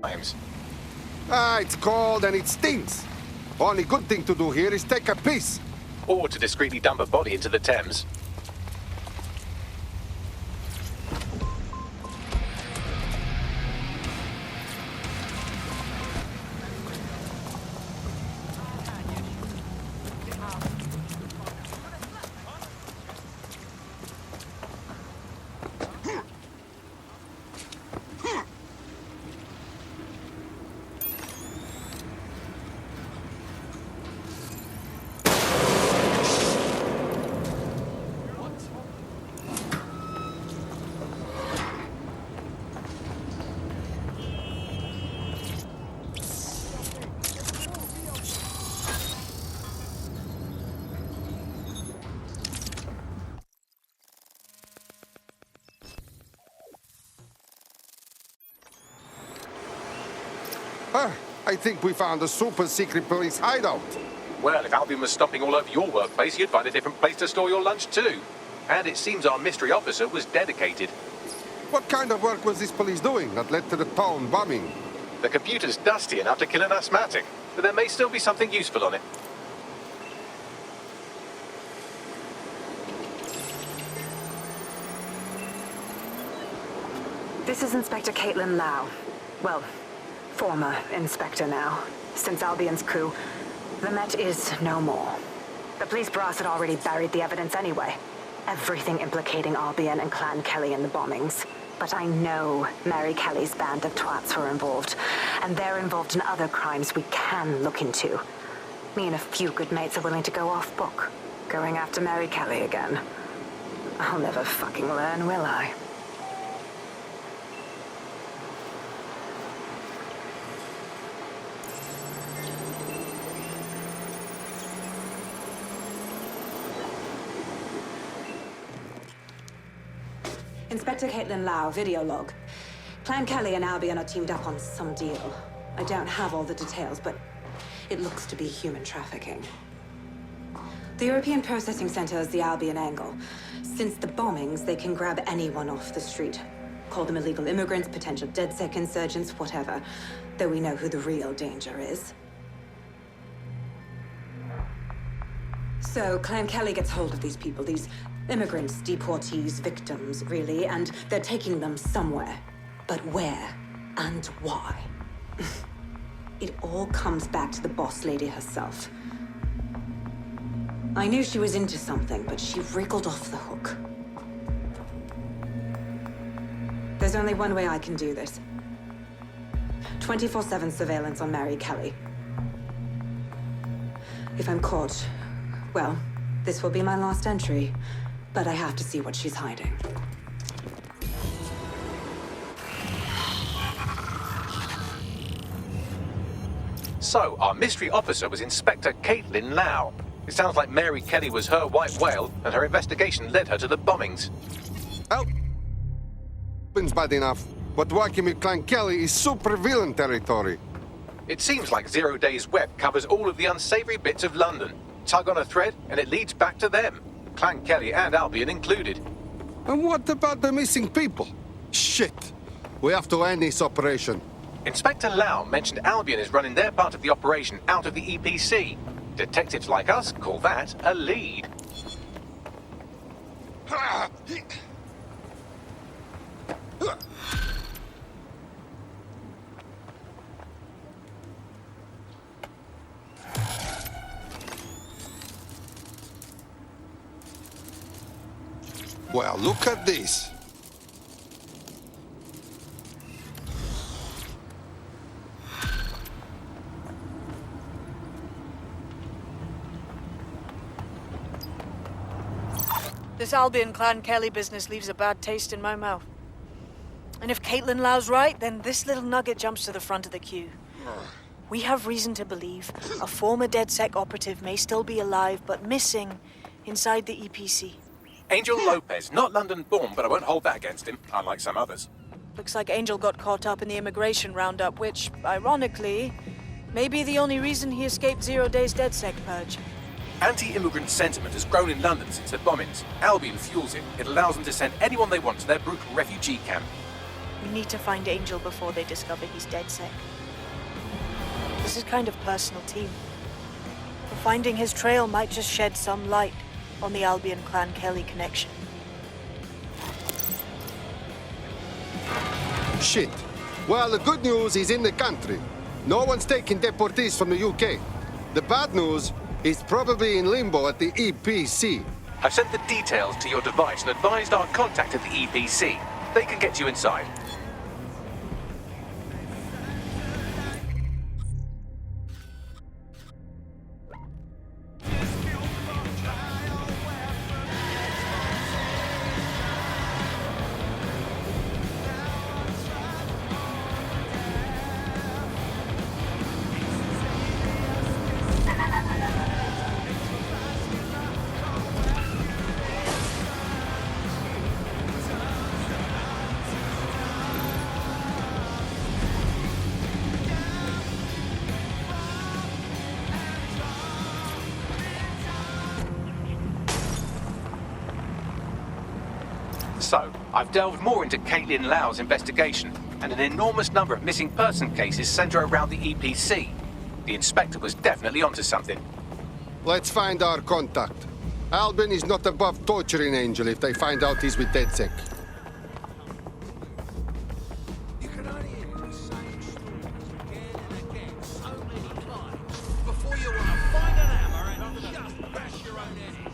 crimes. Ah, it's cold and it stinks. Only good thing to do here is take a piss. Or to discreetly dump a body into the Thames. I think we found a super secret police hideout. Well, if Albion was stomping all over your workplace, you'd find a different place to store your lunch too. And it seems our mystery officer was dedicated. What kind of work was this police doing that led to the town bombing? The computer's dusty enough to kill an asthmatic, but there may still be something useful on it. This is Inspector Caitlin Lau. Well, former Inspector now. Since Albion's coup, the Met is no more. The police brass had already buried the evidence anyway. Everything implicating Albion and Clan Kelley in the bombings. But I know Mary Kelley's band of twats were involved, and they're involved in other crimes we can look into. Me and a few good mates are willing to go off book, going after Mary Kelley again. I'll never fucking learn, will I? Inspector Caitlin Lau, video log. Clan Kelley and Albion are teamed up on some deal. I don't have all the details, but it looks to be human trafficking. The European Processing Center is the Albion angle. Since the bombings, they can grab anyone off the street. Call them illegal immigrants, potential DedSec insurgents, whatever. Though we know who the real danger is. So, Clan Kelley gets hold of these people, these immigrants, deportees, victims, really, and they're taking them somewhere. But where and why? It all comes back to the boss lady herself. I knew she was into something, but she wriggled off the hook. There's only one way I can do this. 24/7 surveillance on Mary Kelley. If I'm caught, well, this will be my last entry. But I have to see what she's hiding. So, our mystery officer was Inspector Caitlin Lau. It sounds like Mary Kelley was her white whale, and her investigation led her to the bombings. Albion's bad enough, but working with Clan Kelley is super villain territory. It seems like Zero Days Web covers all of the unsavory bits of London. Tug on a thread, and it leads back to them. Clan Kelley and Albion included. And what about the missing people? Shit! We have to end this operation. Inspector Lau mentioned Albion is running their part of the operation out of the EPC. Detectives like us call that a lead. Well, look at this. This Albion Clan Kelley business leaves a bad taste in my mouth. And if Caitlin Lau's right, then this little nugget jumps to the front of the queue. We have reason to believe a former DedSec operative may still be alive, but missing inside the EPC. Angel Lopez, not London-born, but I won't hold that against him, unlike some others. Looks like Angel got caught up in the immigration roundup, which, ironically, may be the only reason he escaped 0 Days DedSec purge. Anti-immigrant sentiment has grown in London since the bombings. Albion fuels it. It allows them to send anyone they want to their brutal refugee camp. We need to find Angel before they discover he's dead set. This is kind of personal, team. But finding his trail might just shed some light on the Albion Clan Kelley connection. Shit. Well, the good news is in the country. No one's taking deportees from the UK. The bad news is probably in limbo at the EPC. I've sent the details to your device and advised our contact at the EPC. They can get you inside. So, I've delved more into Caitlin Lau's investigation, and an enormous number of missing person cases center around the EPC. The inspector was definitely onto something. Let's find our contact. Albion is not above torturing Angel if they find out he's with DedSec. You can only hear the same stories again and again so many times before you want to find an hammer and just bash your own head in.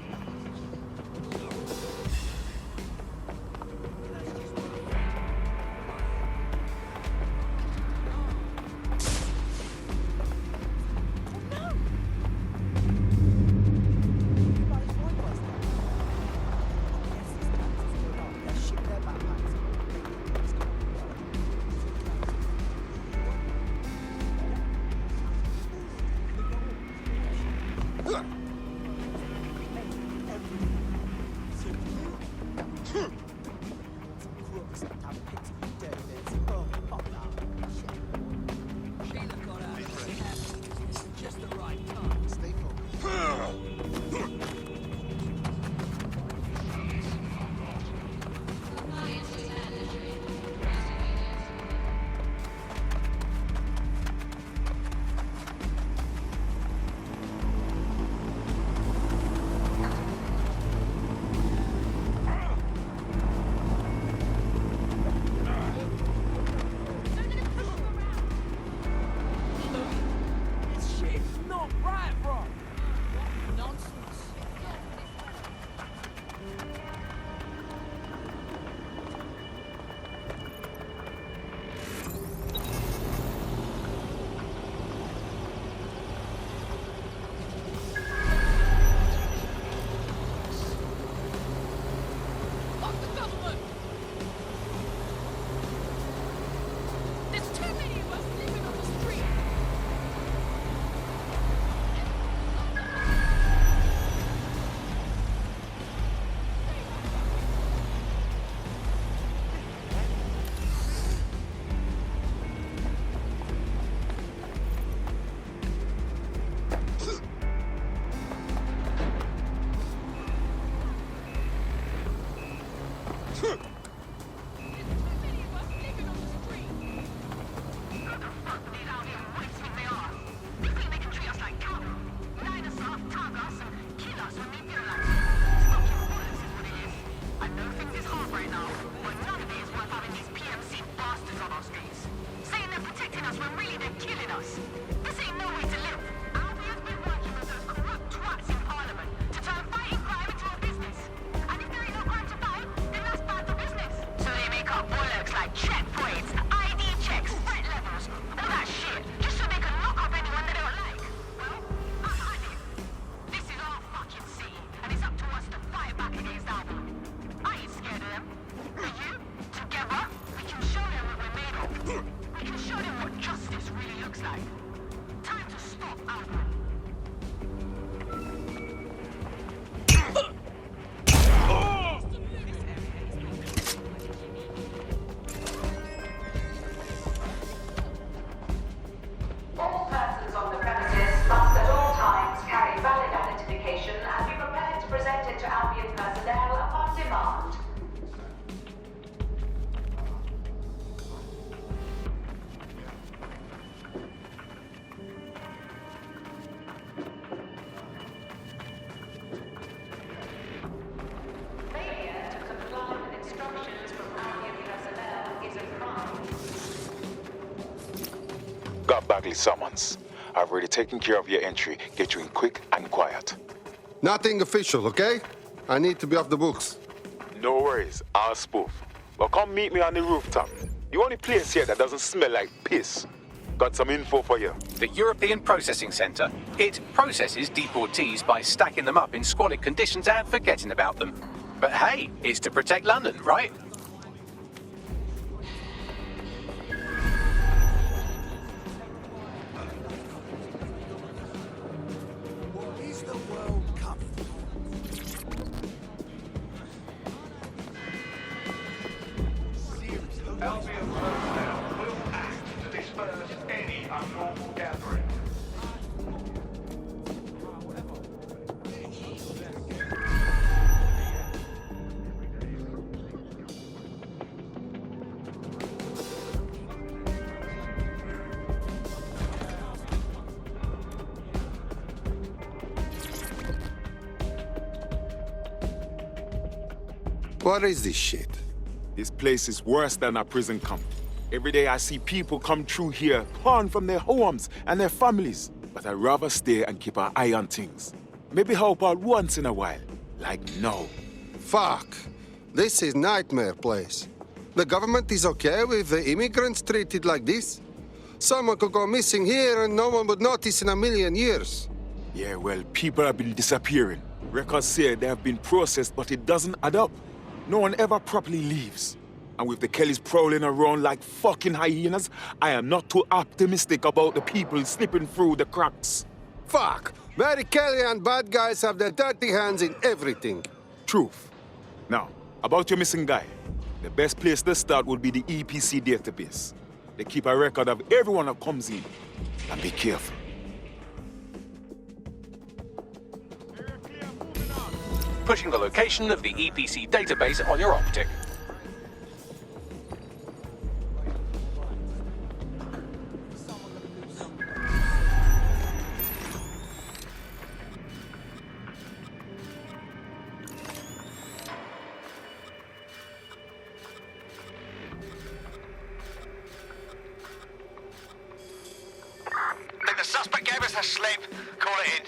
Got Bagley summons. I've already taken care of your entry. Get you in quick and quiet. Nothing official, okay? I need to be off the books. No worries, I'll spoof. But come meet me on the rooftop. The only place here that doesn't smell like piss. Got some info for you. The European Processing Centre. It processes deportees by stacking them up in squalid conditions and forgetting about them. But hey, it's to protect London, right? What is the world coming? Albion personnel will act to disperse any unlawful gathering. What is this shit? This place is worse than a prison camp. Every day I see people come through here, torn from their homes and their families. But I'd rather stay and keep an eye on things. Maybe help out once in a while. Like now. Fuck. This is nightmare place. The government is okay with the immigrants treated like this? Someone could go missing here and no one would notice in a million years. Yeah, well, people have been disappearing. Records say they have been processed, but it doesn't add up. No one ever properly leaves. And with the Kelley'S prowling around like fucking hyenas, I am not too optimistic about the people slipping through the cracks. Fuck. Mary Kelley and bad guys have their dirty hands in everything. Truth. Now, about your missing guy. The best place to start would be the EPC database. They keep a record of everyone that comes in. And be careful. Pushing the location of the EPC database on your optic. Think the suspect gave us a slip. Call it in.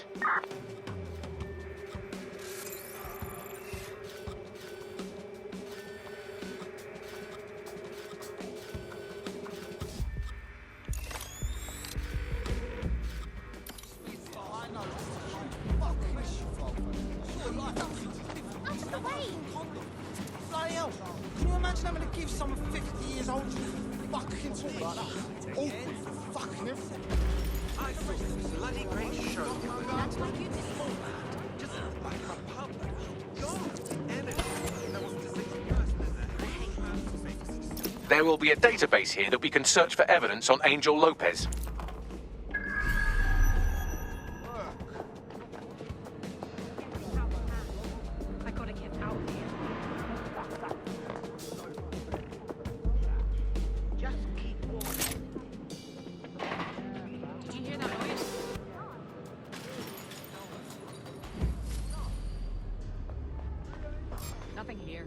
Bloody hell. Can you imagine having to give someone 50 years old fucking talk like that? Awkward. Fucking everything. I thought it was a bloody great show. That's like you did. Just like a pub. God, energy. There will be a database here that we can search for evidence on Angel Lopez. I gotta get out of here. Just keep walking. Did you hear that noise? Nothing here.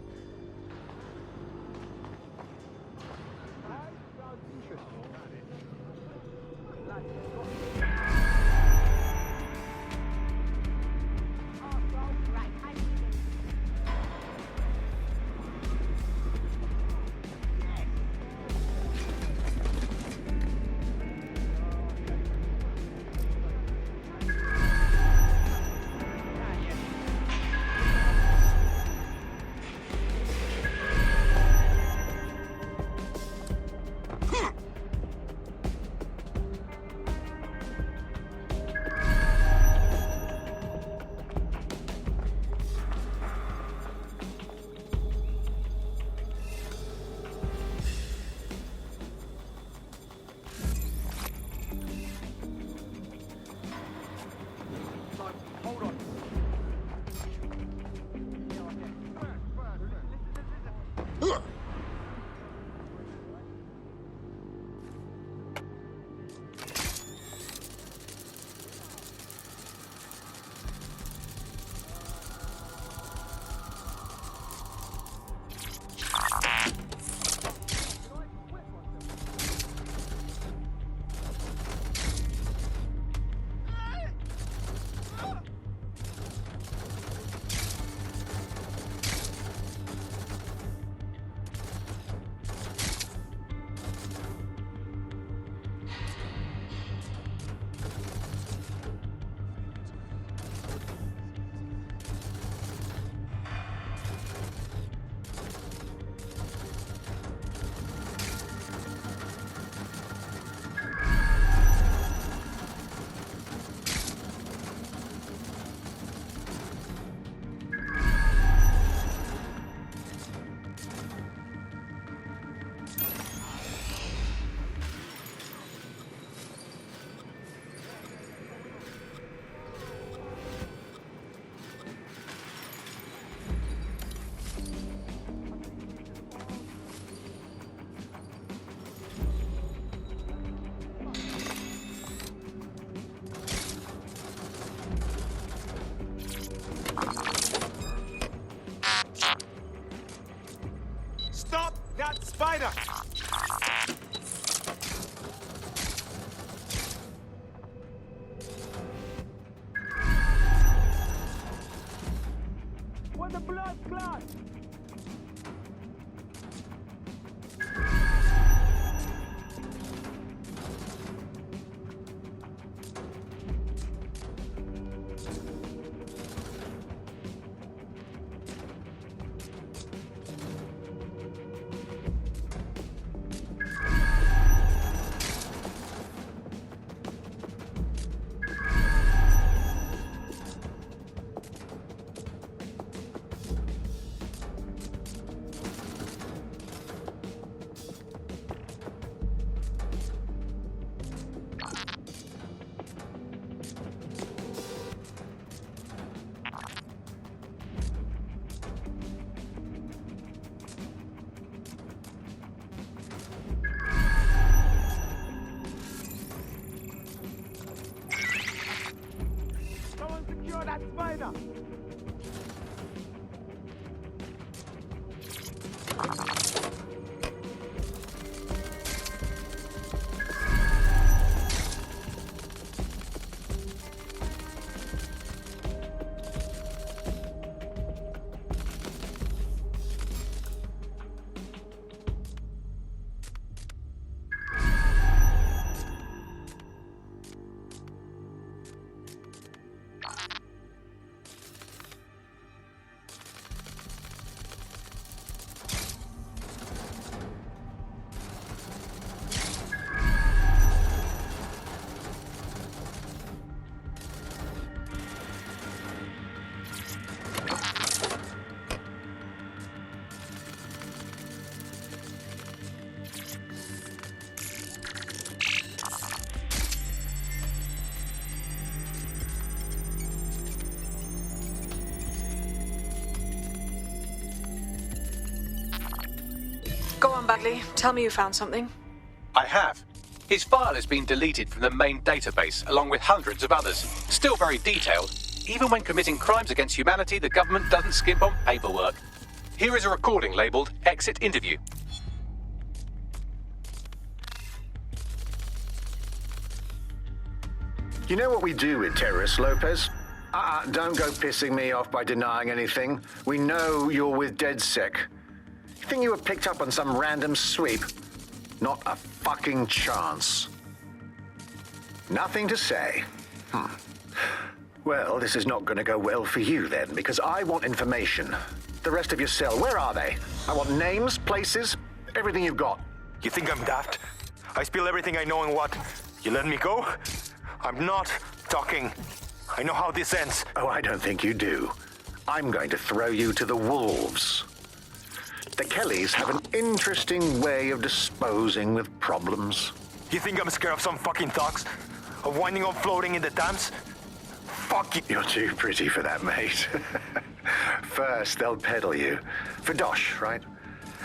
Bagley. Tell me you found something. I have. His file has been deleted from the main database, along with hundreds of others. Still very detailed. Even when committing crimes against humanity, the government doesn't skimp on paperwork. Here is a recording labeled Exit Interview. You know what we do with terrorists, Lopez? Don't go pissing me off by denying anything. We know you're with DedSec. You think you were picked up on some random sweep? Not a fucking chance. Nothing to say. Well, this is not going to go well for you then, because I want information. The rest of your cell, where are they? I want names, places, everything you've got. You think I'm daft? I spill everything I know and what? You let me go? I'm not talking. I know how this ends. Oh, I don't think you do. I'm going to throw you to the wolves. The Kelley'S have an interesting way of disposing with problems. You think I'm scared of some fucking thugs? Of winding up floating in the Thames? Fuck you. You're too pretty for that, mate. First, they'll peddle you. For dosh, right?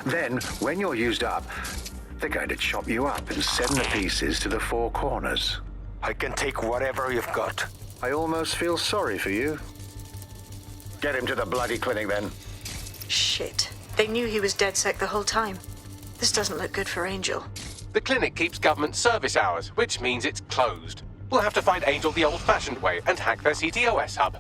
Then, when you're used up, they're going to chop you up and send the pieces to the four corners. I can take whatever you've got. I almost feel sorry for you. Get him to the bloody clinic, then. Shit. They knew he was DedSec the whole time. This doesn't look good for Angel. The clinic keeps government service hours, which means it's closed. We'll have to find Angel the old-fashioned way and hack their CTOS hub.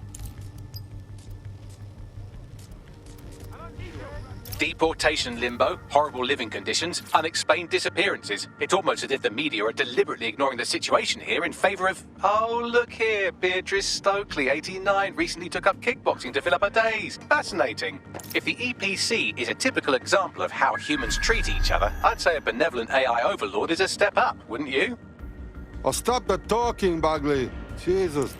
Deportation limbo, horrible living conditions, unexplained disappearances. It's almost as if the media are deliberately ignoring the situation here in favor of... Oh, look here, Beatrice Stokely, 89, recently took up kickboxing to fill up her days. Fascinating. If the EPC is a typical example of how humans treat each other, I'd say a benevolent AI overlord is a step up, wouldn't you? Oh, stop the talking, Bagley. Jesus.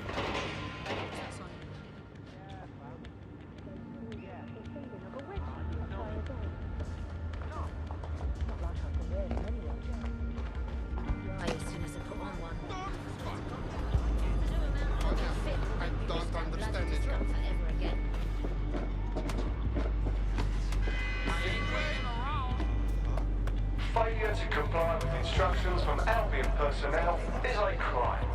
Failure to comply with instructions from Albion personnel is a crime.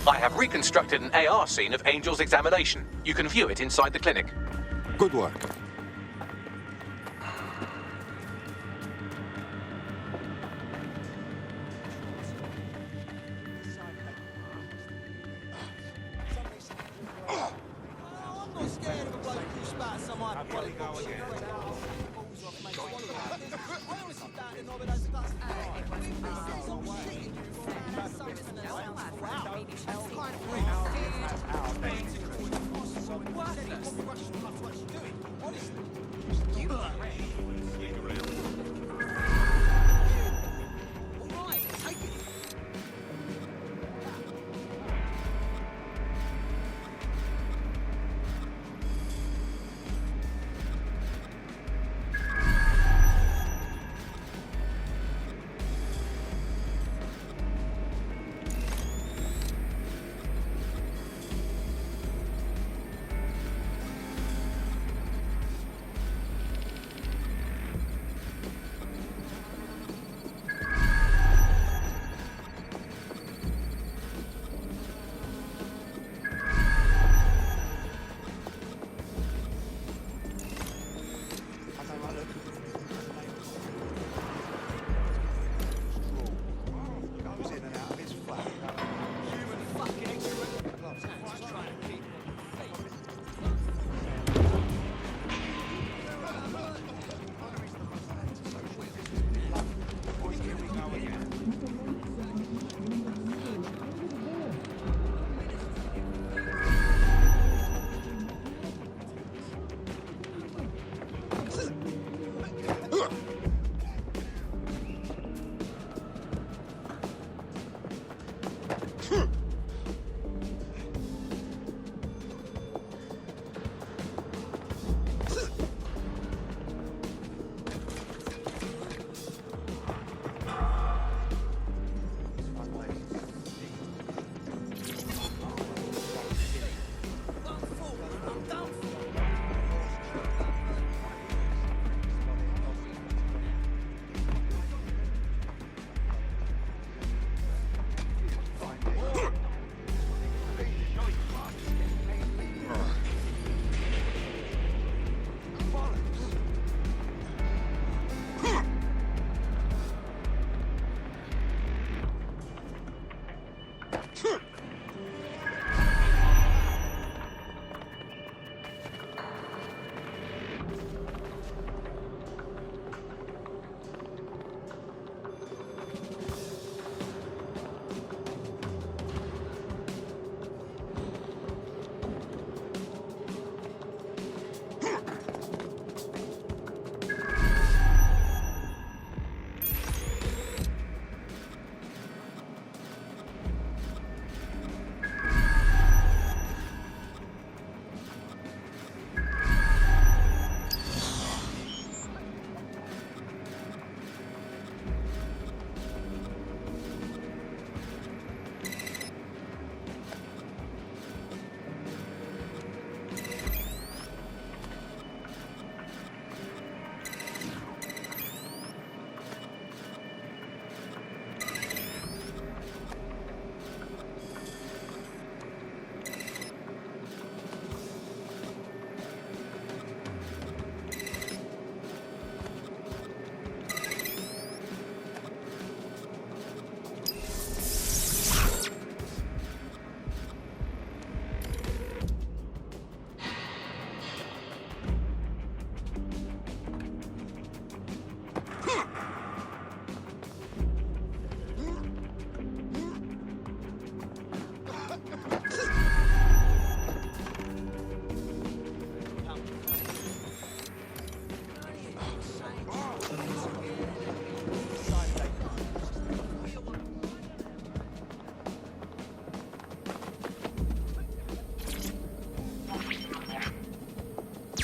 I have reconstructed an AR scene of Angel's examination. You can view it inside the clinic. Good work.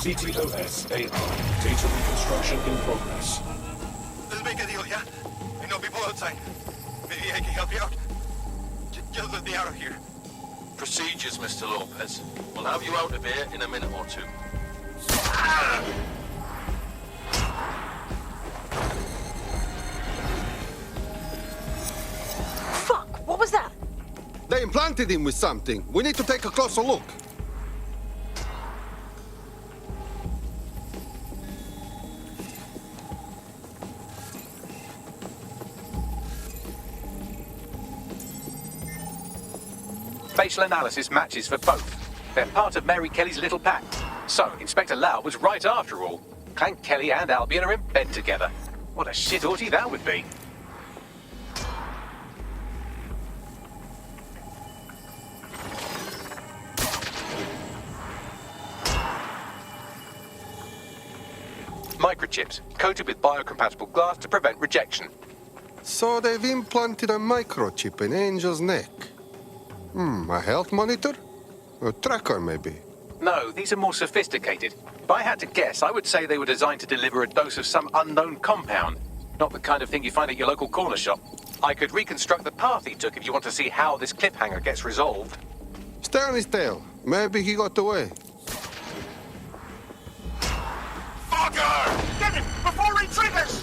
CTOS AI. Data reconstruction in progress. Let's make a deal, yeah? I know people outside. Maybe I can help you out. Just let me out of here. Procedures, Mr. Lopez. We'll have you out of here in a minute or two. Fuck! What was that? They implanted him with something. We need to take a closer look. Facial analysis matches for both. They're part of Mary Kelley's little pack. So, Inspector Lau was right after all. Clank Kelley and Albion are in bed together. What a shit orgy that would be. Microchips, coated with biocompatible glass to prevent rejection. So they've implanted a microchip in Angel's neck. A health monitor? A tracker, maybe? No, these are more sophisticated. If I had to guess, I would say they were designed to deliver a dose of some unknown compound. Not the kind of thing you find at your local corner shop. I could reconstruct the path he took if you want to see how this cliffhanger gets resolved. Stay on his tail. Maybe he got away. Fucker! Get him before he triggers!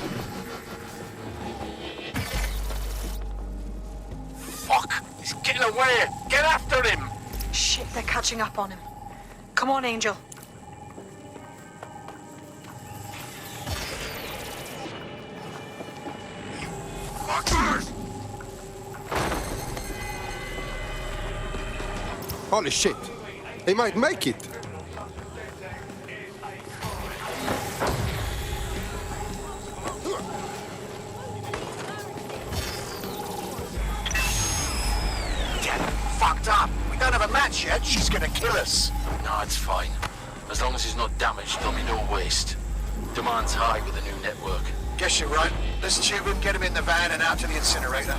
Fuck! He's getting away! Get after him! Shit, they're catching up on him. Come on, Angel. Fuckers! Holy shit. He might make it. Fucked up. We don't have a match yet. She's gonna kill us. No, it's fine. As long as he's not damaged, there'll be no waste. Demand's high with the new network. Guess you're right. Let's tube him, get him in the van and out to the incinerator.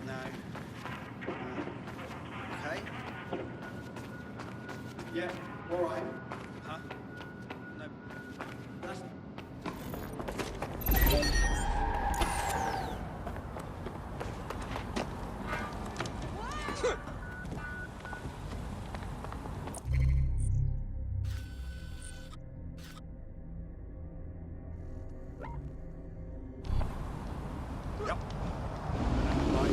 No. Okay. Yeah, all right. Huh? No. That's... Yep. Right,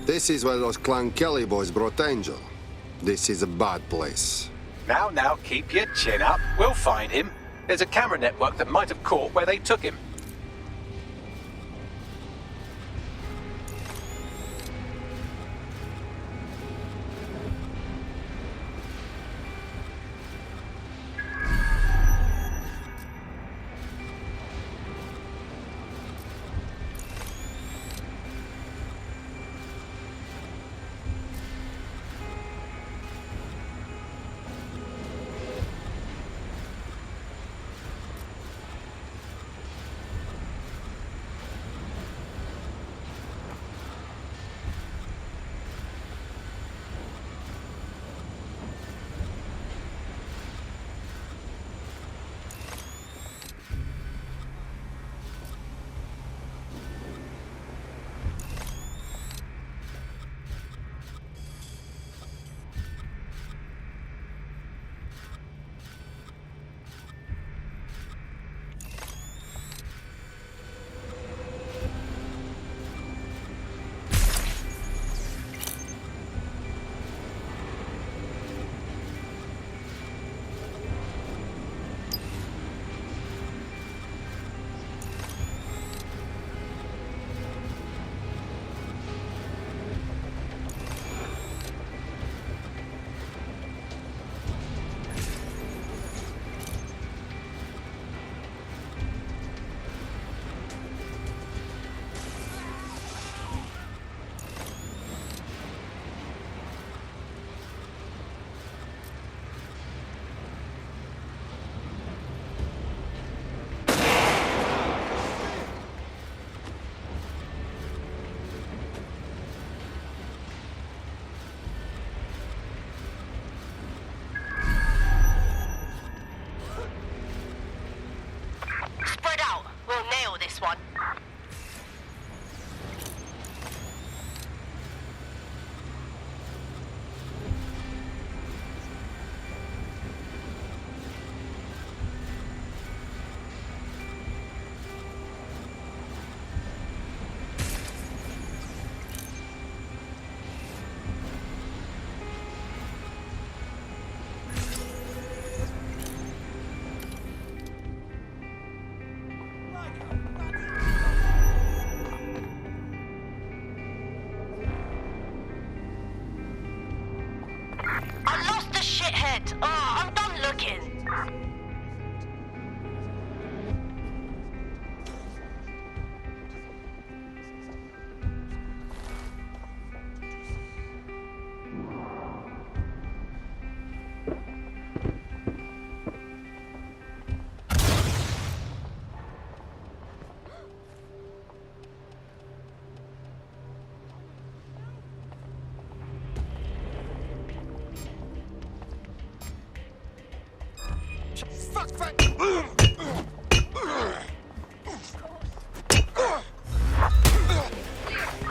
This is where those Clan Kelley boys brought Angel. This is a bad place. Now, keep your chin up. We'll find him. There's a camera network that might have caught where they took him.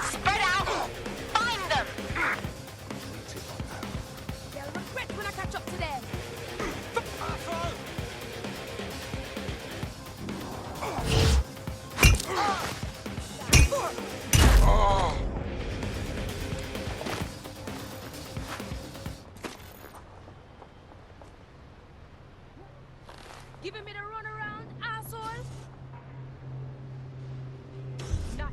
Spread out! Find them! They'll regret when I catch up to them. Giving me the runaround, asshole? Not.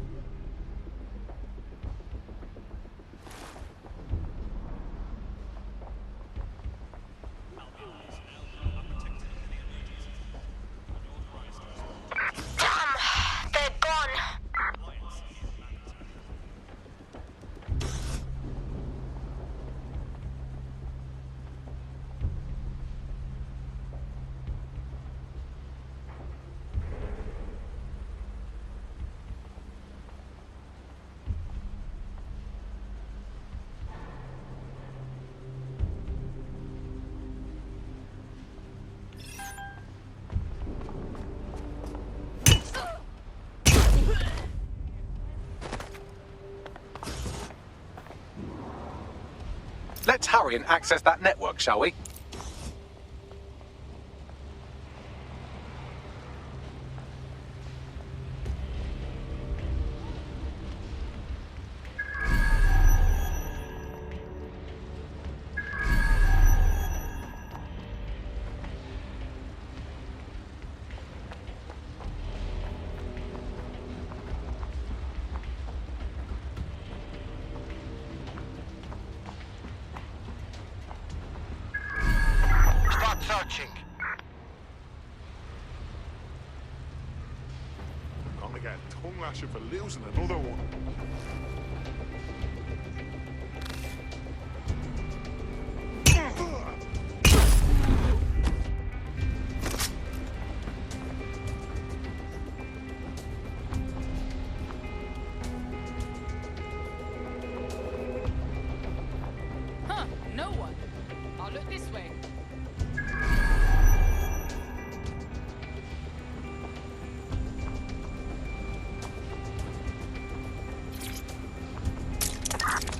Damn! They're gone! Let's hurry and access that network, shall we? I got a tongue lashing for losing another one. Huh, no one. I'll look this way.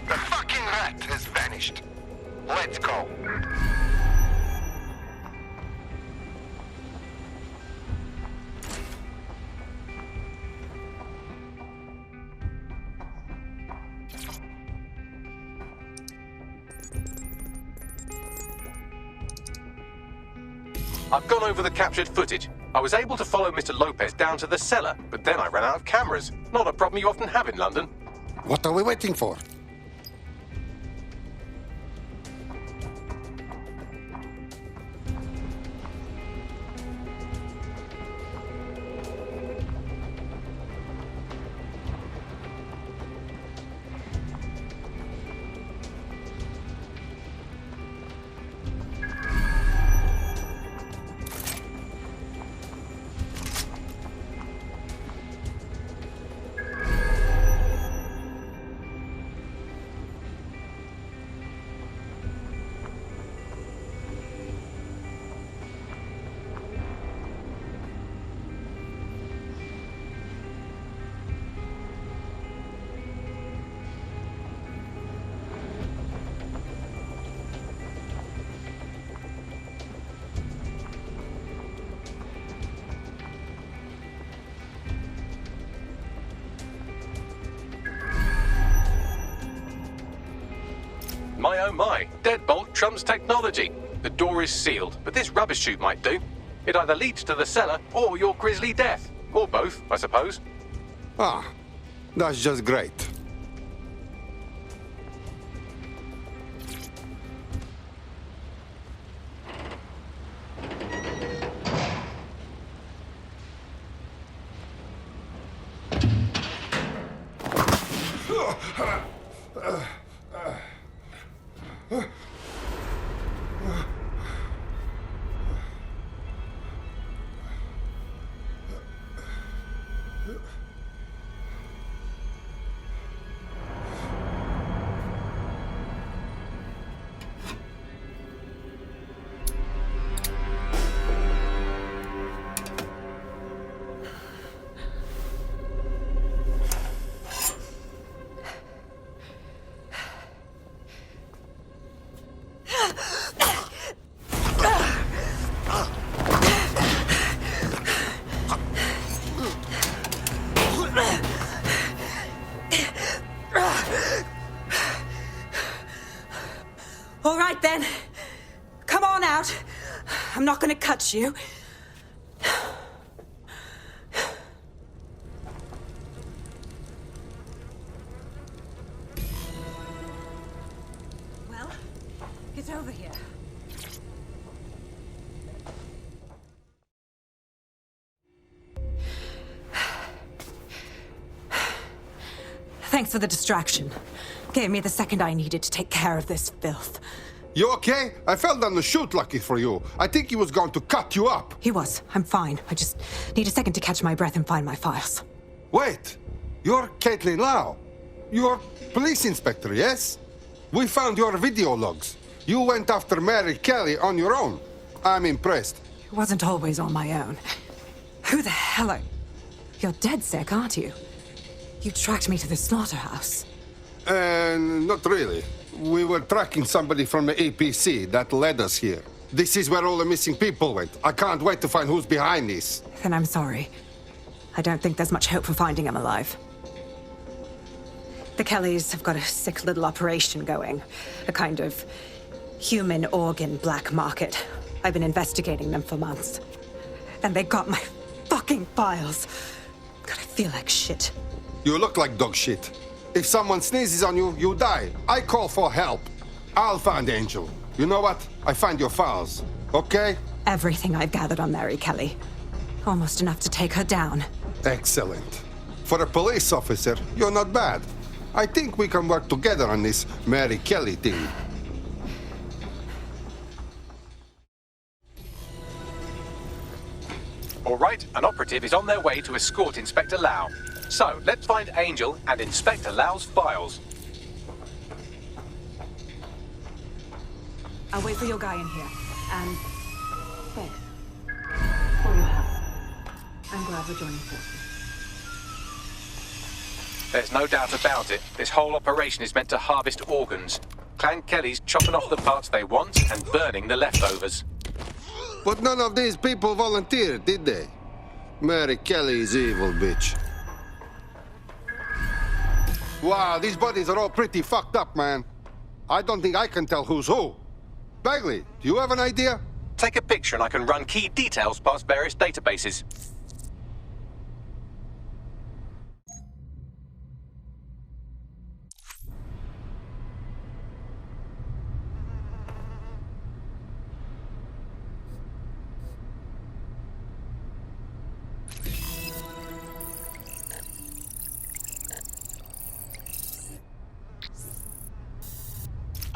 The fucking rat has vanished. Let's go. I've gone over the captured footage. I was able to follow Mr. Lopez down to the cellar, but then I ran out of cameras. Not a problem you often have in London. What are we waiting for? My oh my, deadbolt trumps technology. The door is sealed, but this rubbish chute might do. It either leads to the cellar or your grisly death. Or both, I suppose. Ah, that's just great. All right, then. Come on out. I'm not gonna cut you. Well, get over here. Thanks for the distraction. Gave me the second I needed to take care of this filth. You okay? I fell down the chute, lucky for you. I think he was going to cut you up. He was. I'm fine. I just need a second to catch my breath and find my files. Wait, you're Caitlin Lau. You're police inspector, yes? We found your video logs. You went after Mary Kelley on your own. I'm impressed. It wasn't always on my own. Who the hell are... You're dead sick, aren't you? You tracked me to the slaughterhouse. Not really. We were tracking somebody from the APC that led us here. This is where all the missing people went. I can't wait to find who's behind this. Then I'm sorry. I don't think there's much hope for finding him alive. The Kelley'S have got a sick little operation going. A kind of human organ black market. I've been investigating them for months. And they got my fucking files. God, I feel like shit. You look like dog shit. If someone sneezes on you, you die. I call for help. I'll find Angel. You know what? I find your files. Okay? Everything I've gathered on Mary Kelley. Almost enough to take her down. Excellent. For a police officer, you're not bad. I think we can work together on this Mary Kelley thing. All right, an operative is on their way to escort Inspector Lau. So, let's find Angel and Inspector Lau's files. I'll wait for your guy in here. And thanks for your help. I'm glad we're joining forces. There's no doubt about it. This whole operation is meant to harvest organs. Clan Kelley's chopping off the parts they want and burning the leftovers. But none of these people volunteered, did they? Mary Kelley is evil, bitch. Wow, these bodies are all pretty fucked up, man. I don't think I can tell who's who. Bagley, do you have an idea? Take a picture and I can run key details past various databases.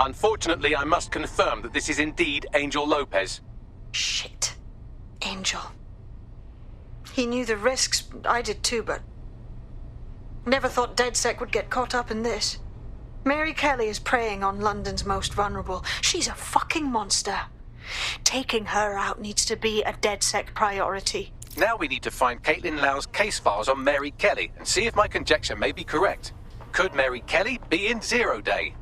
Unfortunately, I must confirm that this is indeed Angel Lopez. Shit. Angel. He knew the risks. I did too, but... never thought DedSec would get caught up in this. Mary Kelley is preying on London's most vulnerable. She's a fucking monster. Taking her out needs to be a DedSec priority. Now we need to find Caitlin Lau's case files on Mary Kelley and see if my conjecture may be correct. Could Mary Kelley be in Zero Day?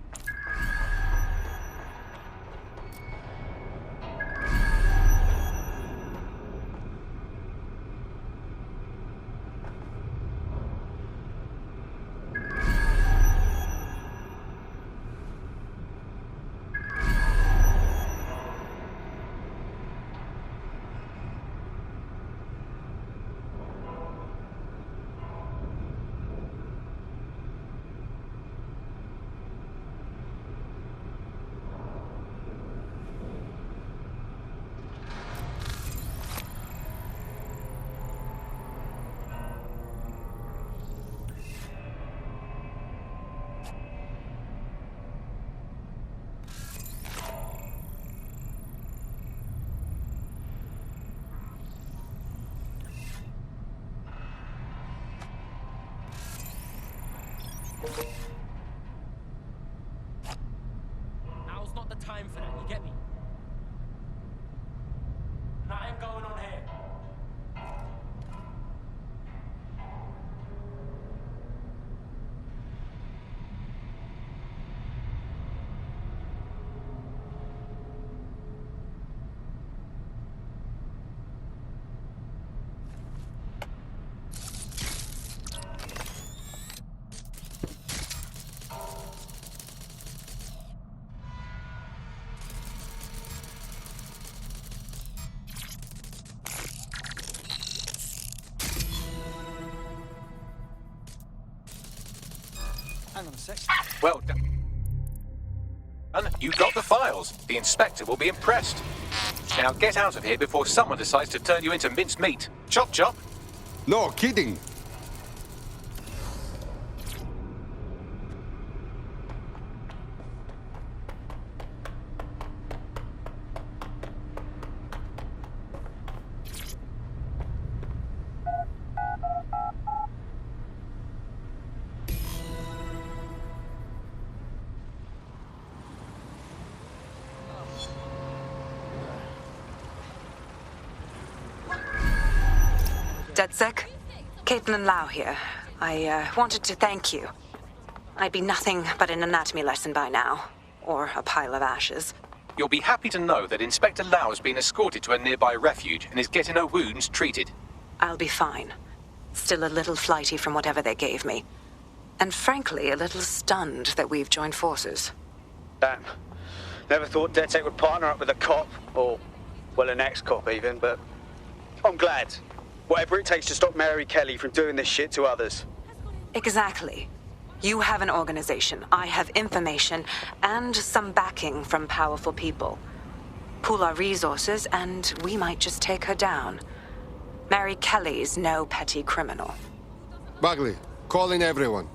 Now's not the time for that, you get me? Nothing going on here. Hang on a sec. Well done. You got the files. The inspector will be impressed. Now get out of here before someone decides to turn you into minced meat. Chop chop. No kidding. DedSec? Caitlin Lau here. I wanted to thank you. I'd be nothing but an anatomy lesson by now. Or a pile of ashes. You'll be happy to know that Inspector Lau has been escorted to a nearby refuge and is getting her wounds treated. I'll be fine. Still a little flighty from whatever they gave me. And frankly, a little stunned that we've joined forces. Damn. Never thought DedSec would partner up with a cop, or, well, an ex-cop even, but I'm glad. Whatever it takes to stop Mary Kelley from doing this shit to others. Exactly. You have an organization, I have information, and some backing from powerful people. Pool our resources, and we might just take her down. Mary Kelley's no petty criminal. Bagley, call in everyone.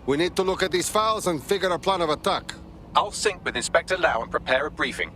We need to look at these files and figure a plan of attack. I'll sync with Inspector Lau and prepare a briefing.